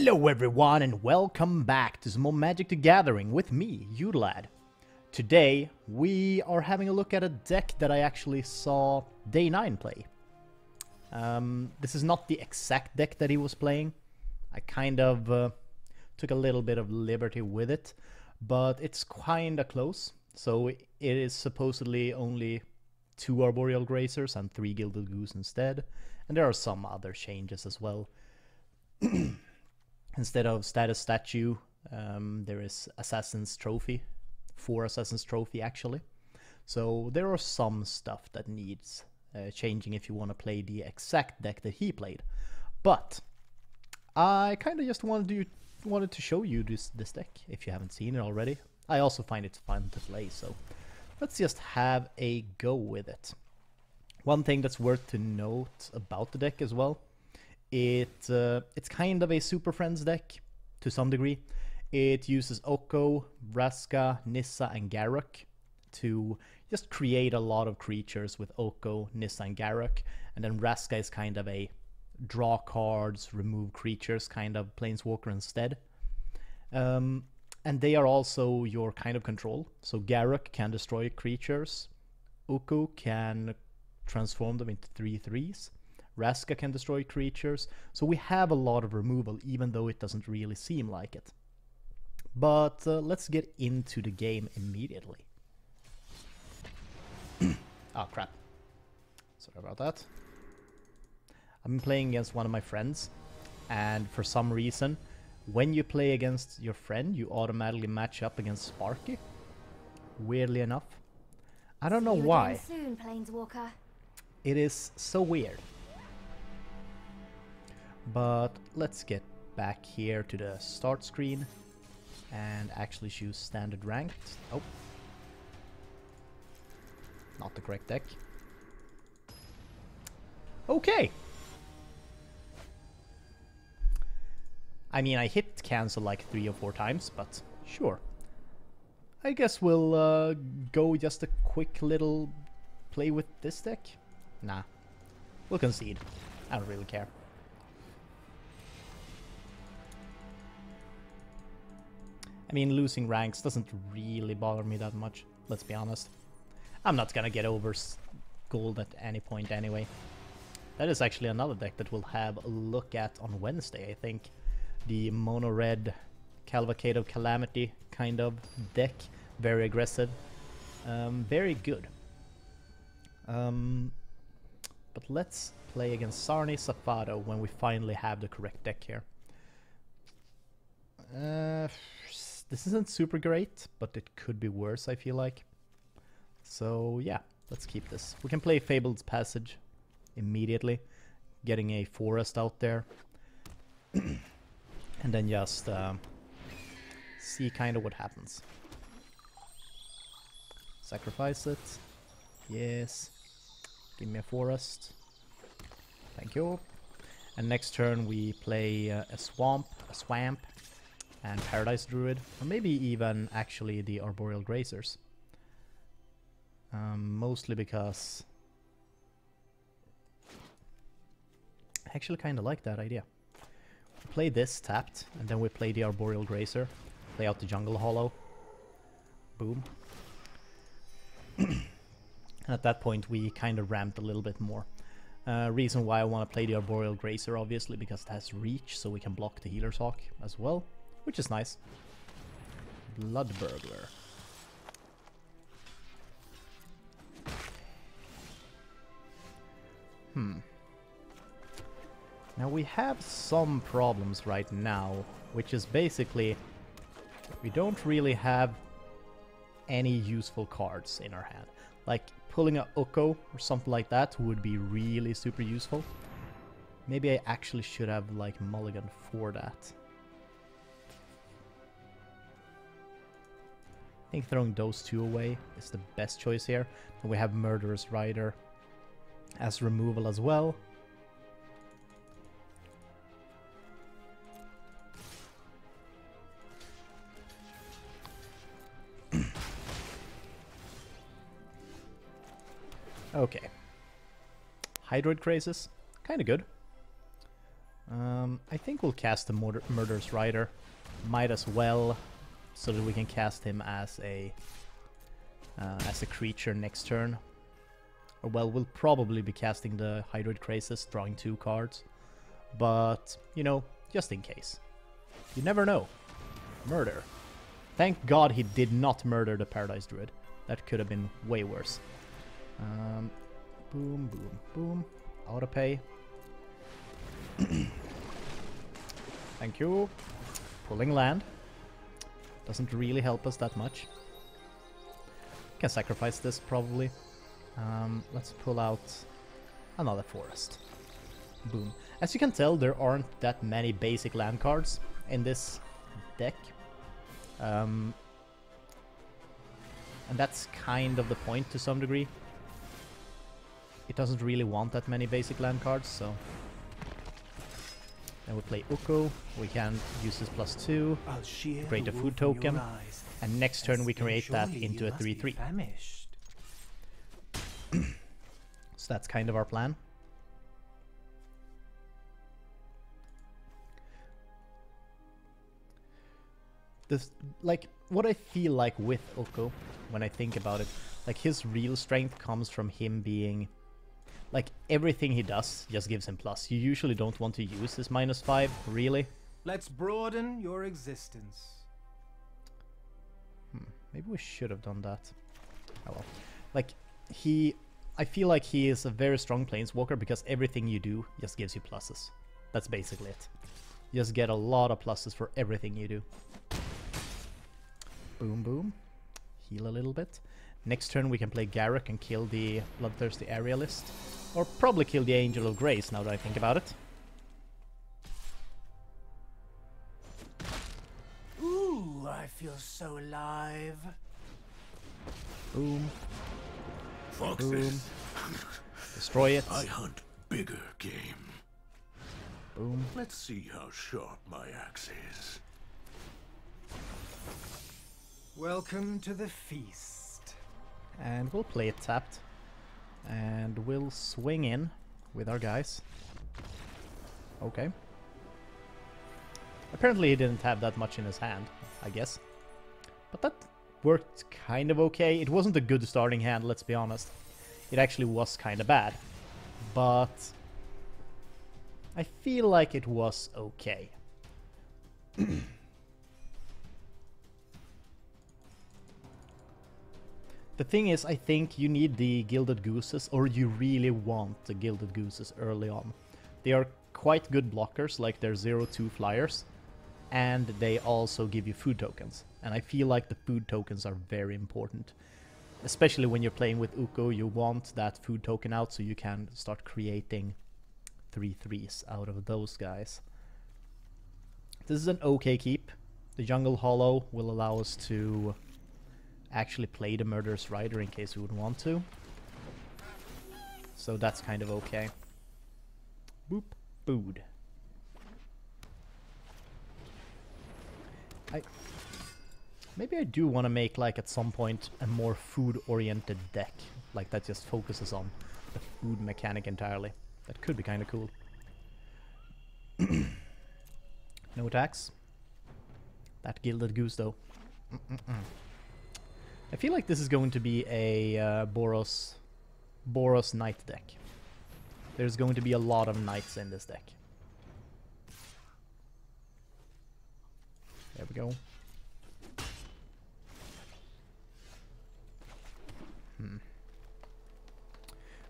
Hello everyone and welcome back to some more Magic the Gathering with me, Udalad. Today we are having a look at a deck that I actually saw Day 9 play. This is not the exact deck that he was playing. I kind of took a little bit of liberty with it, but it's kinda close. So it is supposedly only 2 Arboreal Grazers and 3 Gilded Goose instead, and there are some other changes as well. Instead of status statue, there is Assassin's Trophy, 4 Assassin's Trophy actually. So there are some stuff that needs changing if you want to play the exact deck that he played. But I kind of just wanted to show you this deck if you haven't seen it already. I also find it fun to play, so let's just have a go with it. One thing that's worth to note about the deck as well, it's kind of a Super Friends deck to some degree. It uses Oko, Vraska, Nissa, and Garruk to just create a lot of creatures with Oko, Nissa, and Garruk, and then Vraska is kind of a draw cards, remove creatures kind of planeswalker instead. And they are also your kind of control. So Garruk can destroy creatures, Oko can transform them into 3/3s. Vraska can destroy creatures, so we have a lot of removal even though it doesn't really seem like it. But let's get into the game immediately. Oh crap, sorry about that. I've been playing against one of my friends, and for some reason when you play against your friend you automatically match up against Sparky, weirdly enough. I don't know why. Soon, Planeswalker. It is so weird. But let's get back here to the start screen and actually choose standard ranked. Oh, not the correct deck. Okay. I mean, I hit cancel like 3 or 4 times, but sure. I guess we'll go just a quick little play with this deck. Nah, we'll concede. I don't really care. I mean, losing ranks doesn't really bother me that much, let's be honest. I'm not gonna get over gold at any point anyway. That is actually another deck that we'll have a look at on Wednesday, I think. The mono-red Cavalcade of Calamity kind of deck. Very aggressive. Very good. But let's play against Sarni Safato when we finally have the correct deck here. This isn't super great, but it could be worse, I feel like. So yeah, let's keep this. We can play Fabled's Passage immediately, getting a forest out there. And then just see kind of what happens. Sacrifice it. Yes. Give me a forest. Thank you. And next turn we play a swamp, and Paradise Druid, or maybe even actually the Arboreal Grazers. Mostly because I actually kind of like that idea. We play this tapped, and then we play the Arboreal Grazer, play out the Jungle Hollow. Boom. And at that point we kind of ramped a little bit more. Reason why I want to play the Arboreal Grazer, obviously, because it has reach, so we can block the Healer's Hawk as well, which is nice. Blood Burglar. Now we have some problems right now, which is basically we don't really have any useful cards in our hand. Like pulling a Oko or something like that would be really super useful. Maybe I actually should have like mulligan for that. I think throwing those 2 away is the best choice here. And we have Murderous Rider as removal as well. Okay. Hydroid Crazes, kind of good. I think we'll cast the Murderous Rider. Might as well, so that we can cast him as a creature next turn. Or well, we'll probably be casting the Hydroid Krasis, drawing 2 cards. But, you know, just in case. You never know. Murder. Thank God he did not murder the Paradise Druid. That could have been way worse. Boom, boom, boom. Autopay. Thank you. Pulling land. Doesn't really help us that much. Can sacrifice this probably. Let's pull out another forest. Boom. As you can tell, there aren't that many basic land cards in this deck. And that's kind of the point to some degree. It doesn't really want that many basic land cards, so... Then we play Uko, we can use this +2, create a food token, and next turn we create that into a 3/3. So that's kind of our plan. This, like, what I feel like with Uko, when I think about it, like his real strength comes from him being... Like, everything he does just gives him plus. You usually don't want to use his -5, really. Let's broaden your existence. Maybe we should have done that. Oh well. Like, I feel like he is a very strong planeswalker because everything you do just gives you pluses. That's basically it. You just get a lot of pluses for everything you do. Boom, boom. Heal a little bit. Next turn we can play Garruk and kill the Bloodthirsty Aerialist. Or probably kill the Angel of Grace, now that I think about it. Ooh, I feel so alive. Boom. Foxes. Boom. Destroy it. I hunt bigger game. Boom. Let's see how sharp my axe is. Welcome to the feast. And we'll play it tapped. And we'll swing in with our guys. Okay. Apparently he didn't have that much in his hand, I guess. But that worked kind of okay. It wasn't a good starting hand, let's be honest. It actually was kind of bad. But I feel like it was okay. The thing is, I think you need the Gilded Gooses, or you really want the Gilded Gooses early on. They are quite good blockers, like they're 0/2 flyers, and they also give you food tokens. And I feel like the food tokens are very important. Especially when you're playing with Uko, you want that food token out so you can start creating 3/3s out of those guys. This is an okay keep. The Jungle Hollow will allow us to actually play the Murderous Rider in case we would want to. So that's kind of okay. Boop. Food. Maybe I do want to make, like, at some point a more food-oriented deck. Like, that just focuses on the food mechanic entirely. That could be kind of cool. No attacks. That Gilded Goose, though. I feel like this is going to be a Boros Knight deck. There's going to be a lot of Knights in this deck. There we go.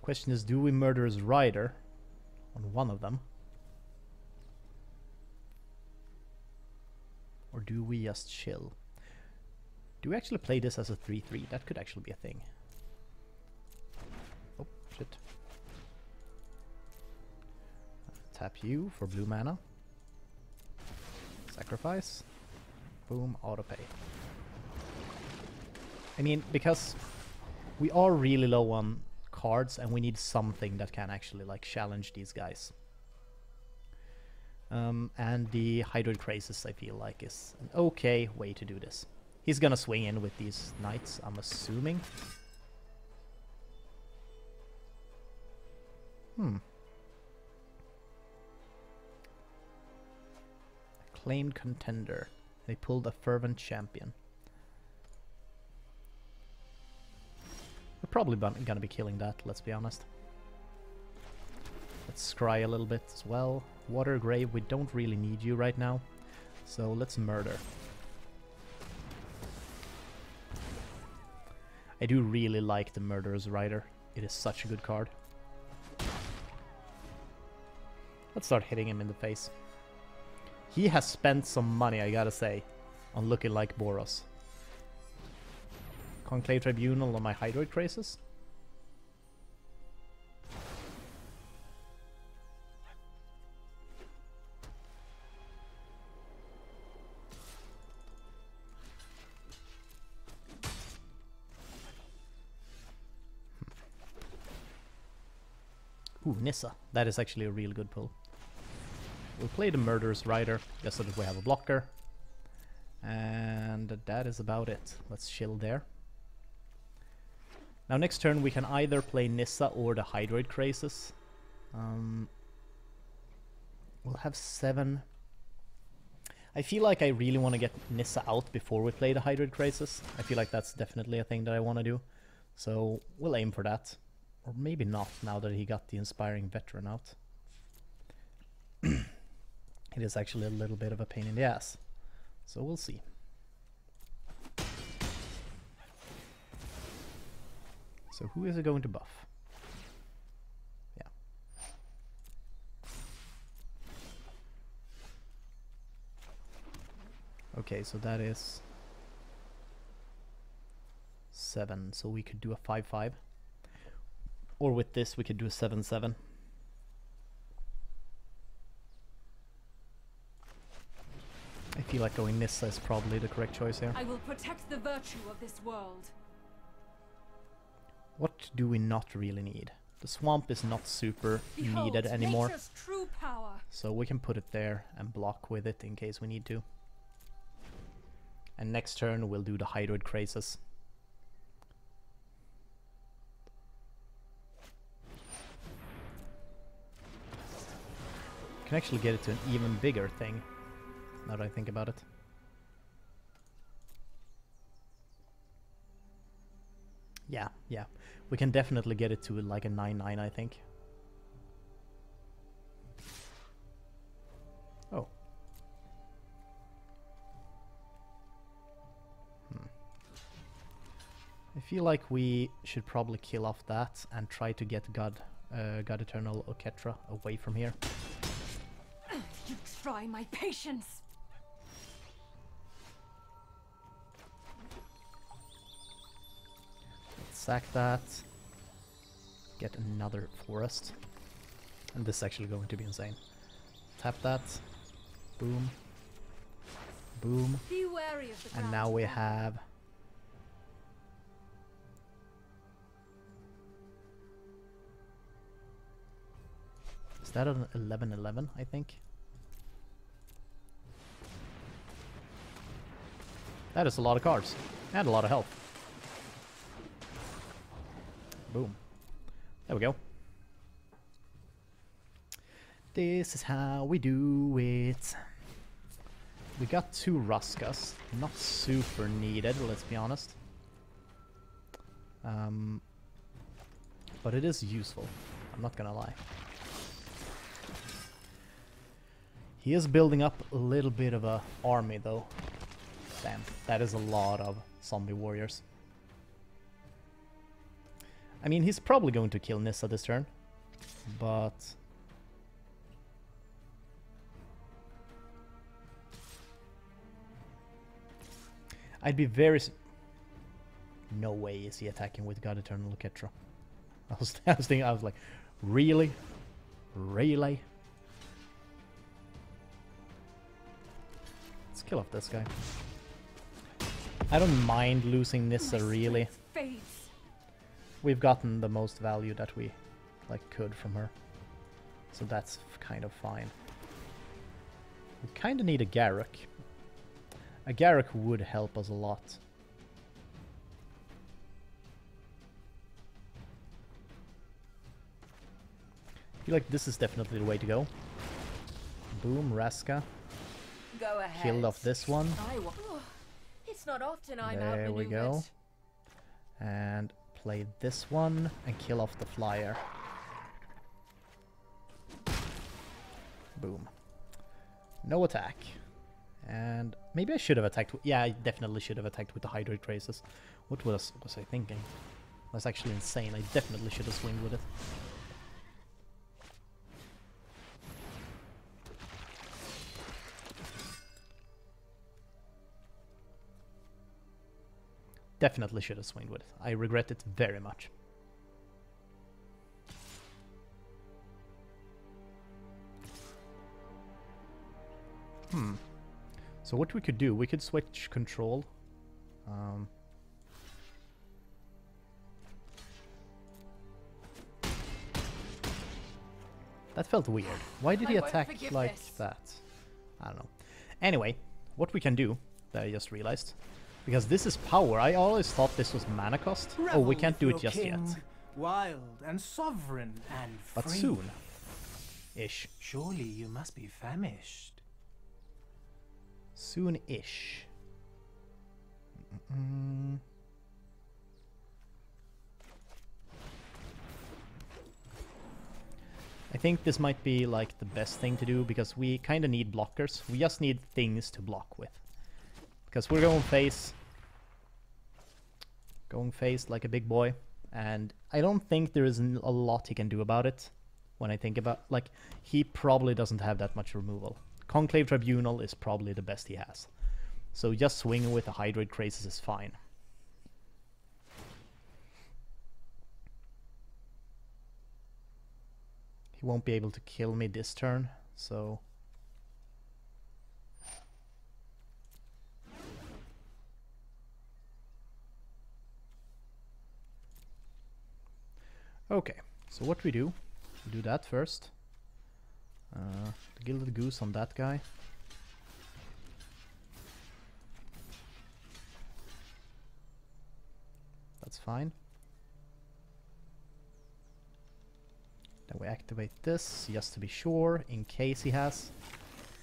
Question is, do we Murderous Rider on one of them? Or do we just chill? Do we actually play this as a 3/3? That could actually be a thing. Oh, shit. Tap you for blue mana. Sacrifice. Boom, autopay. I mean, because we are really low on cards and we need something that can actually, like, challenge these guys. And the Hydroid Krasis, I feel like, is an okay way to do this. He's gonna swing in with these knights, I'm assuming. Acclaimed contender. They pulled a fervent champion. We're probably gonna be killing that, let's be honest. Let's scry a little bit as well. Water Grave, we don't really need you right now. So let's murder. I do really like the Murderer's Rider. It is such a good card. Let's start hitting him in the face. He has spent some money, I gotta say, on looking like Boros. Conclave Tribunal on my Hydroid Crazes. Ooh, Nissa. That is actually a real good pull. We'll play the Murderer's Rider, just so that we have a blocker. And that is about it. Let's chill there. Now next turn we can either play Nissa or the Hydroid Crazes. We'll have 7. I feel like I really want to get Nissa out before we play the Hydroid Crazes. I feel like that's definitely a thing that I want to do. So we'll aim for that. Or maybe not, now that he got the Inspiring Veteran out. It is actually a little bit of a pain in the ass. So we'll see. So who is it going to buff? Yeah. Okay, so that is 7. So we could do a 5-5. Or with this we could do a 7-7. I feel like going Nissa is probably the correct choice here. I will protect the virtue of this world. What do we not really need? The swamp is not super needed anymore. Nature's true power. So we can put it there and block with it in case we need to. And next turn we'll do the Hydroid Crazes. Can actually get it to an even bigger thing, now that I think about it. Yeah. We can definitely get it to like a 9-9, I think. Oh. I feel like we should probably kill off that and try to get God Eternal Oketra away from here. You try my patience. Let's sack that. Get another forest. And this is actually going to be insane. Tap that. Boom. Boom. Be wary of the And now we have... Is that an 11-11, I think? That is a lot of cards. And a lot of health. Boom. There we go. This is how we do it. We got 2 Ruskas. Not super needed, let's be honest. But it is useful. I'm not gonna lie. He is building up a little bit of a army though. Damn, that is a lot of zombie warriors. I mean, he's probably going to kill Nissa this turn, but... I'd be very... No way is he attacking with God Eternal Oketra. I was thinking, I was like, really? Really? Let's kill off this guy. I don't mind losing Nissa, really. We've gotten the most value that we could from her. So that's kind of fine. We kind of need a Garruk. A Garruk would help us a lot. I feel like this is definitely the way to go. Boom, Raska. Go ahead. Killed off this one. It's not often I'm There we go. outmaneuvered. And play this one and kill off the flyer. Boom. No attack. And maybe I should have attacked. Yeah, I definitely should have attacked with the Hydrate Traces. What was I thinking? That's actually insane. I definitely should have swinged with it. Definitely should have swinged with it. I regret it very much. So what we could do, we could switch control. That felt weird. Why did he I won't attack forgive like this. that? I don't know. Anyway, what we can do, that I just realized, because this is power, I always thought this was mana cost. Oh, we Revel can't with do your it just king, yet. Wild and sovereign and free. But soon. Ish. Surely you must be famished. Soon-ish. I think this might be like the best thing to do because we kind of need blockers. We just need things to block with. Because we're going face like a big boy. And I don't think there is a lot he can do about it. When I think about, like, he probably doesn't have that much removal. Conclave Tribunal is probably the best he has. So just swinging with the Hydrate Crazes is fine. He won't be able to kill me this turn, so... Okay, so what we do that first. The Gilded Goose on that guy. That's fine. Then we activate this, just to be sure, in case he has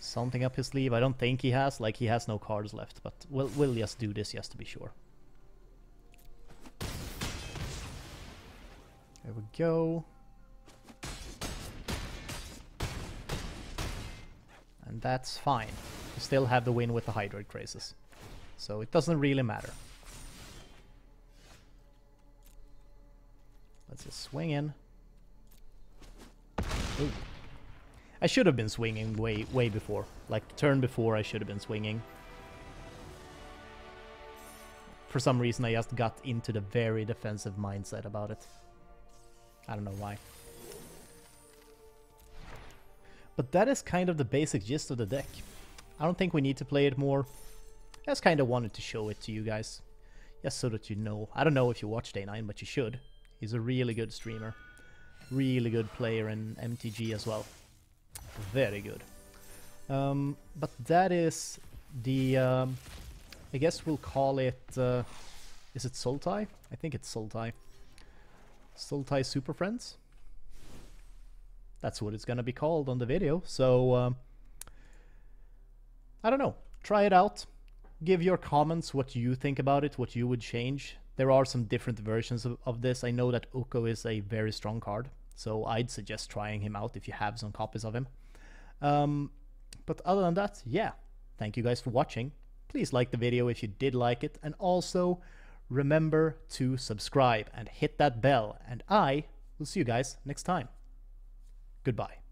something up his sleeve. I don't think he has, like he has no cards left, but we'll just do this just to be sure. There we go. And that's fine. We still have the win with the Hydrate Crazes. So it doesn't really matter. Let's just swing in. Ooh. I should have been swinging way before. Like, the turn before I should have been swinging. For some reason I just got into the very defensive mindset about it. I don't know why. But that is kind of the basic gist of the deck. I don't think we need to play it more. I just kind of wanted to show it to you guys. Just so that you know. I don't know if you watch Day9, but you should. He's a really good streamer. Really good player in MTG as well. Very good. But that is the... I guess we'll call it... is it Sultai? I think it's Sultai. Sultai Superfriends. That's what it's gonna be called on the video. So, I don't know. Try it out. Give your comments what you think about it, what you would change. There are some different versions of this. I know that Uko is a very strong card, so I'd suggest trying him out if you have some copies of him. But other than that, yeah. Thank you guys for watching. Please like the video if you did like it, and also remember to subscribe and hit that bell, and I will see you guys next time. Goodbye.